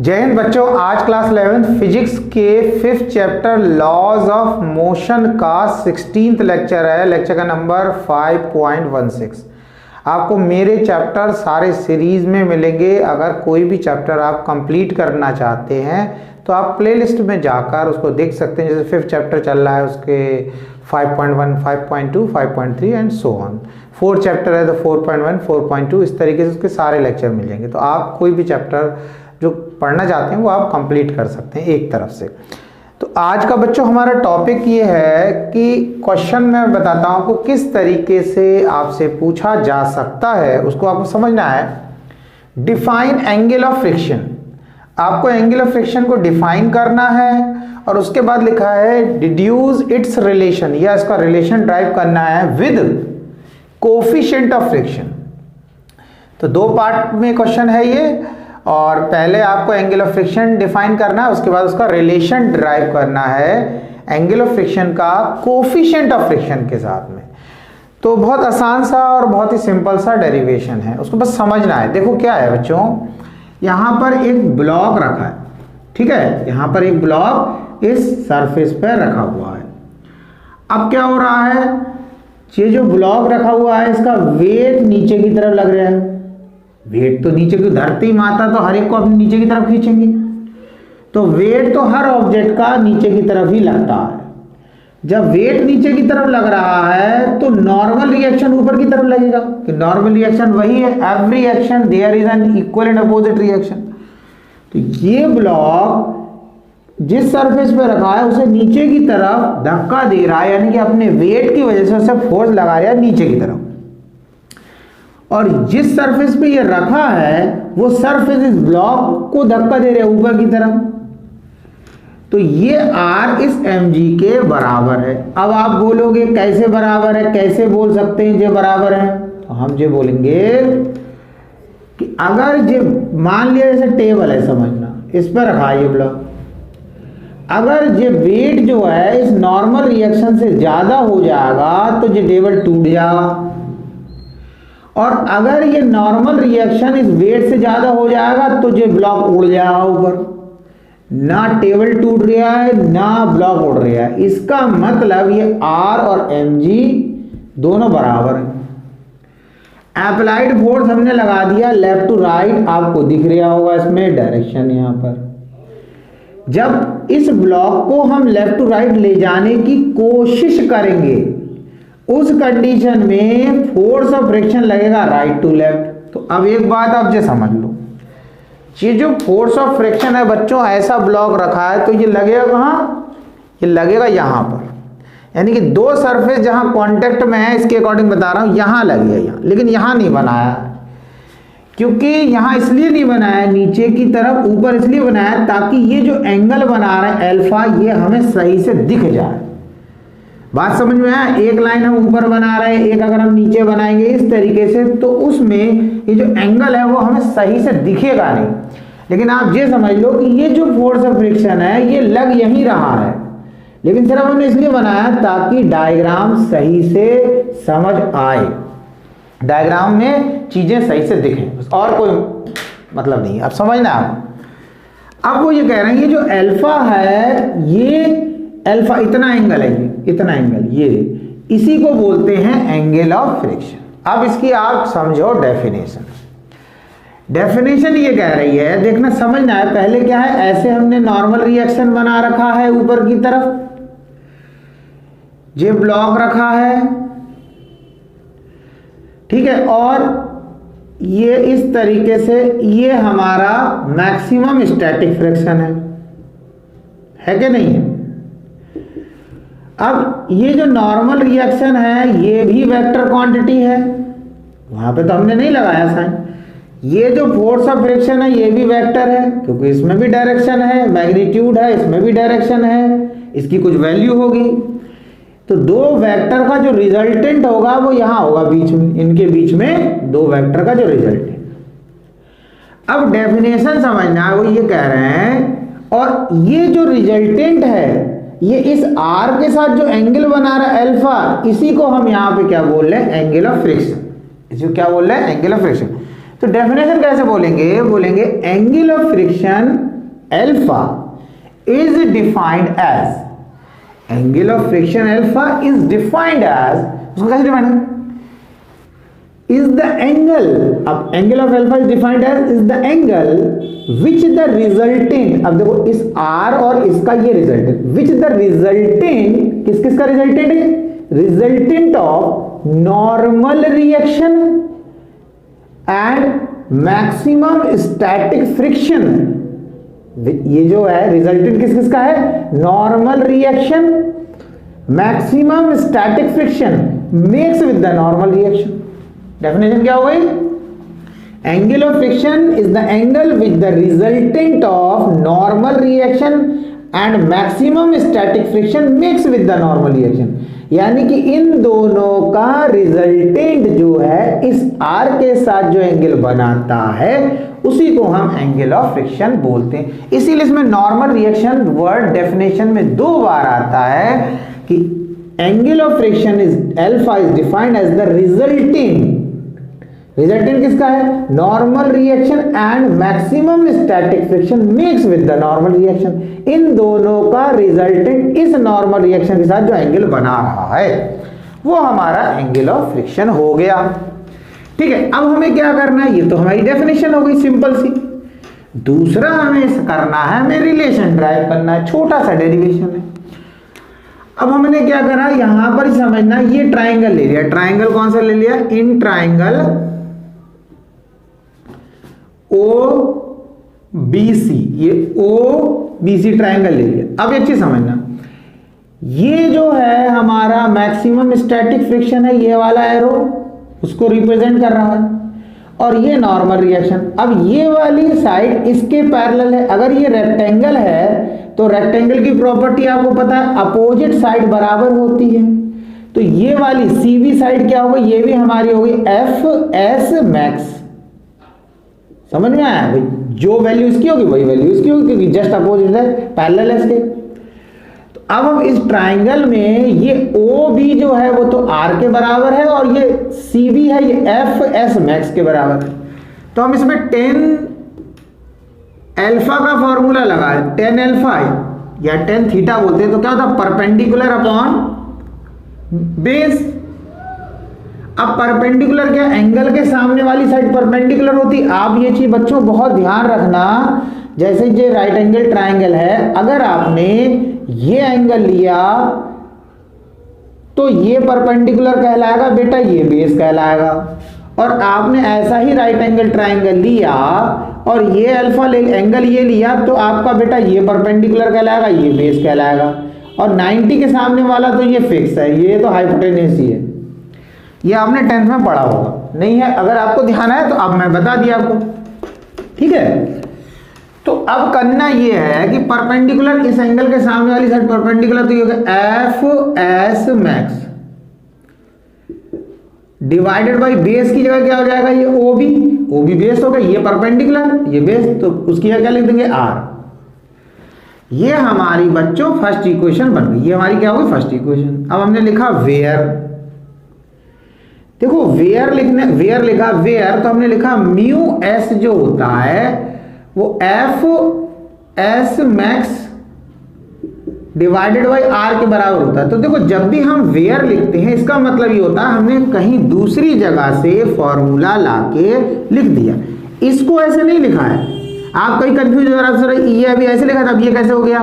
जय हिंद बच्चों, आज क्लास 11th फिजिक्स के 5th chapter laws of motion का 16th लेक्चर है। लेक्चर का नंबर 5.16। आपको मेरे चैप्टर सारे सीरीज में मिलेंगे। अगर कोई भी चैप्टर आप कंप्लीट करना चाहते हैं तो आप प्लेलिस्ट में जाकर उसको देख सकते हैं। जैसे 5th चैप्टर चल रहा है उसके 5.1, 5.2, 5.3 and so on. 4th chapter है तो 4.1, 4.2 इस तरीके से उसके सारे लेक्चर मिल जाएंगे। तो आप कोई भी चैप्टर जो पढ़ना चाहते हैं वो आप कंप्लीट कर सकते हैं एक तरफ से। तो आज का बच्चों हमारा टॉपिक ये है कि क्वेश्चन मैं बताता हूँ आपको किस तरीके से आपसे पूछा जा सकता है, उसको आपको समझना है। Define angle of friction. आपको एंगल ऑफ फ्रिक्शन को डिफाइन करना है और उसके बाद लिखा है डिड्यूस इट्स रिलेशन, या इसका रिलेशन ड्राइव करना है विद कोफिशिएंट ऑफ फ्रिक्शन। तो दो पार्ट में क्वेश्चन है ये, और पहले आपको एंगल ऑफ फ्रिक्शन डिफाइन करना है, उसके बाद उसका रिलेशन ड्राइव करना है एंगल ऑफ फ्रिक्शन का कोफिशिएंट ऑफ फ्रिक्शन के साथ में। तो बहुत आसान सा और बहुत ही सिंपल सा डेरिवेशन है, उसको बस समझना है। देखो क्या है बच्चों, यहाँ पर एक ब्लॉक रखा है, ठीक है। यहाँ पर एक ब्लॉक इस सरफेस पर रखा हुआ है। अब क्या हो रहा है, ये जो ब्लॉक रखा हुआ है इसका वेट नीचे की तरफ लग रहा है। वेट तो नीचे की धरती माता तो हर एक को अपने नीचे की तरफ खींचेंगे, तो वेट तो हर ऑब्जेक्ट का नीचे की तरफ ही लगता है। जब वेट नीचे की तरफ लग रहा है तो नॉर्मल रिएक्शन ऊपर की तरफ लगेगा, कि नॉर्मल रिएक्शन वही है, every action there is an equal and opposite reaction. तो ये ब्लॉक जिस सरफेस पे रखा है उसे नीचे की तरफ धक्का दे रहा है, यानी कि अपने वेट की वजह से उसे फोर्स लगा रहा है नीचे की तरफ। और जिस सरफेस पे ये रखा है वो सरफेस इस ब्लॉक को धक्का दे रहा है ऊपर की तरफ। तो ये R इस mg के बराबर है। अब आप बोलोगे कैसे बराबर है, कैसे बोल सकते हैं ये बराबर है? तो हम ये बोलेंगे कि अगर ये मान लिया जैसे टेबल है, समझना, इस पर रखा है ये ब्लॉक, अगर ये वेट जो है इस नॉर्मल रिएक्शन से ज्यादा हो जाएगा तो ये टेबल टूट जाएगा, और अगर ये नॉर्मल रिएक्शन इस वेट से ज्यादा हो जाएगा तो ये ब्लॉक उड़ जाएगा ऊपर। ना टेबल टूट रहा है ना ब्लॉक उड़ रहा है। इसका मतलब ये R और mg दोनों बराबर हैं। अप्लाइड फोर्स हमने लगा दिया लेफ्ट टू राइट, आपको दिख रहा होगा इसमें डायरेक्शन। यहाँ पर जब इस ब्लॉक को हम लेफ्ट टू राइट ले जाने की कोशिश करेंगे उस कंडीशन में फोर्स ऑफ फ्रिक्शन लगेगा राइट टू लेफ्ट। तो अब एक बात आप ये समझ लो, ये जो फोर्स ऑफ फ्रिक्शन है बच्चों, ऐसा ब्लॉक रखा है तो ये लगेगा कहाँ? ये लगेगा यहाँ पर, यानी कि दो सरफेस जहाँ कांटेक्ट में है इसके अकॉर्डिंग बता रहा हूँ, यहाँ लगेगा यहाँ, लेकिन यहाँ नहीं बनाया। क्योंकि यहाँ इसलिए नहीं बनाया, नीचे की तरफ ऊपर इसलिए बनाया ताकि ये जो एंगल बना रहे हैं अल्फा, ये हमें सही से दिख जाए। बात समझ में आया? एक लाइन हम ऊपर बना रहे हैं, एक अगर हम नीचे बनाएंगे इस तरीके से तो उसमें ये जो एंगल है वो हमें सही से दिखेगा नहीं। लेकिन आप ये समझ लो कि ये जो फोर्स ऑफ फ्रिक्शन है ये लग यहीं रहा है, लेकिन सिर्फ हमने इसलिए बनाया ताकि डायग्राम सही से समझ आए, डायग्राम में चीजें सही से दिखें, और कोई मतलब नहीं। अब समझना आप। अब वो ये कह रहे हैं ये जो अल्फा है, ये अल्फा इतना एंगल है, इतना एंगल, ये इसी को बोलते हैं एंगल ऑफ फ्रिक्शन। अब इसकी आप समझो डेफिनेशन। डेफिनेशन ये कह रही है, देखना समझना है, पहले क्या है, ऐसे हमने नॉर्मल रिएक्शन बना रखा है ऊपर की तरफ, ये ब्लॉक रखा है, ठीक है, और ये इस तरीके से ये हमारा मैक्सिमम स्टैटिक फ्रिक्शन है कि नहीं है? अब ये जो नॉर्मल रिएक्शन है ये भी वेक्टर क्वांटिटी है, वहां पे तो हमने नहीं लगाया साइन। ये जो फोर्स ऑफ फ्रिक्शन है ये भी वेक्टर है, क्योंकि इसमें भी डायरेक्शन है, मैग्नीट्यूड है, इसमें भी डायरेक्शन है, इसकी कुछ वैल्यू होगी। तो दो वेक्टर का जो रिजल्टेंट होगा वो यहां होगा बीच में, इनके बीच में दो वेक्टर का जो रिजल्टेंट। अब डेफिनेशन समझना है, वो ये कह रहे हैं, और ये जो रिजल्टेंट है ये इस R के साथ जो एंगल बना रहा है अल्फा, इसी को हम यहाँ पे क्या बोल रहे हैं? Angle of friction. इसको क्या बोल रहे हैं? Angle of friction. तो डेफिनेशन कैसे बोलेंगे, बोलेंगे angle of friction alpha is defined as, angle of friction alpha is defined as, उसको कैसे डिफाइंड है, इज द एंगल, अब angle of alpha is defined as is the angle which the resultant, अब देखो इस आर और इसका ये रिजल्टेंट, विच द रिजल्टेंट, किस किस का रिजल्टेंट है, resultant of normal reaction and maximum static friction, ये जो है रिजल्टेंट किस किस का है, normal reaction, maximum static friction makes with the normal reaction. Definition क्या हो गई, angle of friction is the angle with the resultant of normal reaction and maximum static friction makes with the normal reaction, यानी कि इन दोनों का resultant जो है इस आर के साथ जो एंगल बनाता है उसी को हम एंगल ऑफ फ्रिक्शन बोलते हैं। इसीलिए इसमें नॉर्मल रिएक्शन वर्ड डेफिनेशन में 2 बार आता है कि angle of friction is alpha is defined as the resultant, resultant किसका है, normal reaction and maximum static friction makes with the normal reaction, इन दोनों का रिजल्टेंट इस नॉर्मल रिएक्शन के साथ जो एंगल बना रहा है वो हमारा एंगल ऑफ फ्रिक्शन हो गया। ठीक है, अब हमें क्या करना है, ये तो हमारी डेफिनेशन हो गई सिंपल सी। दूसरा हमें करना है, हमें रिलेशन ड्राइव करना है, छोटा सा डेरिवेशन है। अब हमने क्या करा, यहां पर समझना, ये ट्राइंगल ले लिया, ट्राइंगल कौन सा ले लिया, इन ट्राइंगल OBC, ये OBC ट्राइंगल ले लिया। अब एक चीज समझना, ये जो है हमारा मैक्सिमम स्टैटिक फ्रिक्शन है, ये वाला एरो उसको रिप्रेजेंट कर रहा है, और ये नॉर्मल रिएक्शन। अब ये वाली साइड इसके पैरेलल है, अगर ये रेक्टेंगल है तो रेक्टेंगल की प्रॉपर्टी आपको पता है, अपोजिट साइड बराबर होती है, तो ये वाली सीबी साइड क्या होगी, ये भी हमारी होगी FS मैक्स। समझ में आया भाई, जो वैल्यू इसकी होगी वही वैल्यू इसकी होगी, क्योंकि जस्ट अपोजिट है, पैरेलल है इसके। तो अब हम इस ट्राइंगल में ये OB जो है वो तो R के बराबर है, और ये CB है ये FS मैक्स के बराबर है। तो हम इसमें 10 अल्फा का फॉर्मूला लगा है, 10 अल्फा या 10 थीटा बोलते हैं, तो क्या होता है, परपेंडिकुलर अपॉन बेस। अब परपेंडिकुलर क्या, एंगल के सामने वाली साइड परपेंडिकुलर होती। आप ये चीज बच्चों बहुत ध्यान रखना, जैसे ये राइट एंगल ट्राइंगल है, अगर आपने ये एंगल लिया तो ये परपेंडिकुलर कहलाएगा बेटा, ये बेस कहलाएगा। और आपने ऐसा ही राइट एंगल ट्राइंगल लिया और ये अल्फा एंगल ये लिया, तो आपका बेटा ये परपेंडिकुलर कहलाएगा, ये बेस कहलाएगा। और 90 के सामने वाला तो ये फिक्स है, ये तो हाइपोटेन्यूस ही है। ये आपने 10th में पढ़ा होगा, नहीं है अगर आपको ध्यान है तो अब मैं बता दिया आपको। ठीक है, तो अब करना ये है कि परपेंडिकुलर इस एंगल के सामने वाली साइड परपेंडिकुलर, तो ये होगा FS max divided by base की जगह क्या हो जाएगा, ये OB बेस होगा, ये परपेंडिकुलर ये बेस, तो उसकी जगह क्या लिख देंगे R। ये हमारी बच्चों फर्स्ट इक्वेशन बन गई, ये हमारी क्या होगी, फर्स्ट इक्वेशन। अब हमने लिखा वेयर, देखो वेयर लिखा वेयर, तो हमने लिखा म्यू S जो होता है वो FS max divided by R के बराबर होता है। तो देखो जब भी हम वेयर लिखते हैं इसका मतलब ये होता है हमने कहीं दूसरी जगह से फॉर्मूला लाके लिख दिया, इसको ऐसे नहीं लिखा है। आप कहीं कंफ्यूज हो रहा है, ये अभी ऐसे लिखा था, अब ये कैसे हो गया,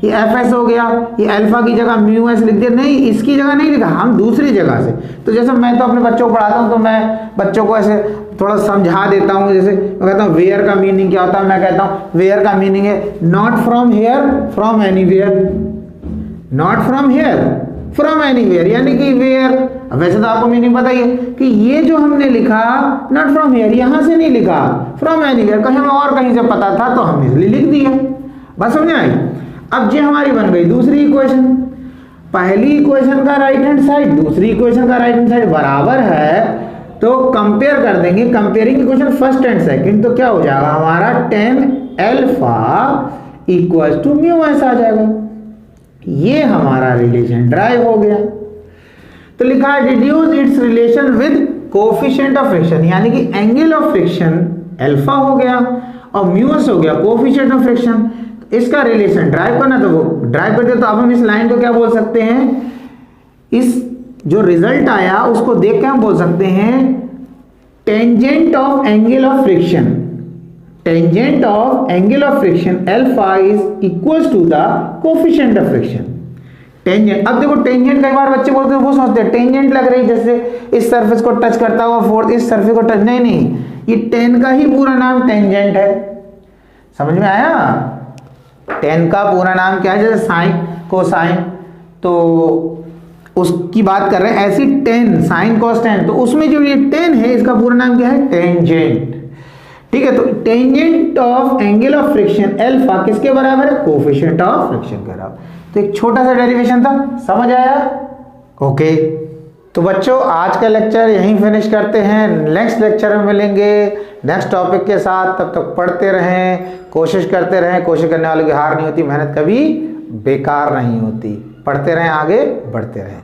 ये FS हो गया, ये अल्फा की जगह म्यू एस लिख दिया, नहीं इसकी जगह नहीं लिखा, हम दूसरी जगह से। तो जैसे मैं तो अपने बच्चों को पढ़ाता हूँ तो मैं बच्चों को ऐसे थोड़ा समझा देता हूँ, जैसे मैं कहता हूँ वेयर का मीनिंग क्या होता है, मैं कहता हूँ वेयर का मीनिंग है not from here from anywhere, not from here from anywhere, यानी कि वेयर। वैसे तो आपको मीनिंग पता ही है कि ये जो हमने लिखा नॉट फ्रॉम हेयर, यहां से नहीं लिखा, फ्रॉम एनीवेयर कहीं और कहीं से पता था तो हम इसलिए लिख दिया। बस समझ आई। अब ये हमारी बन गई दूसरी इक्वेशन, पहली इक्वेशन का राइट हैंड साइड दूसरी इक्वेशन का राइट हैंड साइड बराबर है, तो कंपेयर कर देंगे, comparing equation first and second, तो क्या हो जाएगा हमारा 10 alpha equal to mu S आ जाएगा। ये हमारा रिलेशन ड्राइव हो गया। तो लिखा है deduce it's relation with coefficient of friction, यानी कि एंगल ऑफ फ्रिक्शन अल्फा हो गया और म्यूस हो गया कोफिशिएंट ऑफ फ्रिक्शन। इसका रिलेशन ड्राइव करना, तो वो ड्राइव करते तो अब हम इस लाइन को क्या बोल सकते हैं, इस जो रिजल्ट आया उसको देख के हम बोल सकते हैं tangent of angle of friction, tangent of angle of friction alpha is equals to the coefficient of friction. Tangent, अब देखो टेंजेंट कई बार बच्चे बोलते हैं, वो सोचते हैं टेंजेंट लग रही जैसे इस सरफेस को टच करता हुआ फोर्थ इस सरफेस को टच, नहीं नहीं, ये टेन का ही पूरा नाम टेंजेंट है। समझ में आया? टेन का पूरा नाम क्या है, जैसे साइन कोसाइन, तो उसकी बात कर रहे हैं। ऐसी टेन साइन कॉस टेन, तो उसमें जो ये टेन है इसका पूरा नाम क्या है, टेंजेंट। ठीक है, तो tangent of angle of friction alpha किसके बराबर है, कोफिशिएंट ऑफ फ्रिक्शन के बराबर। तो एक छोटा सा डेरिवेशन था, समझ आया? ओके, तो बच्चों आज का लेक्चर यहीं फिनिश करते हैं। नेक्स्ट लेक्चर में मिलेंगे नेक्स्ट टॉपिक के साथ। तब तक पढ़ते रहें, कोशिश करते रहें। कोशिश करने वालों की हार नहीं होती, मेहनत कभी बेकार नहीं होती। पढ़ते रहें, आगे बढ़ते रहें।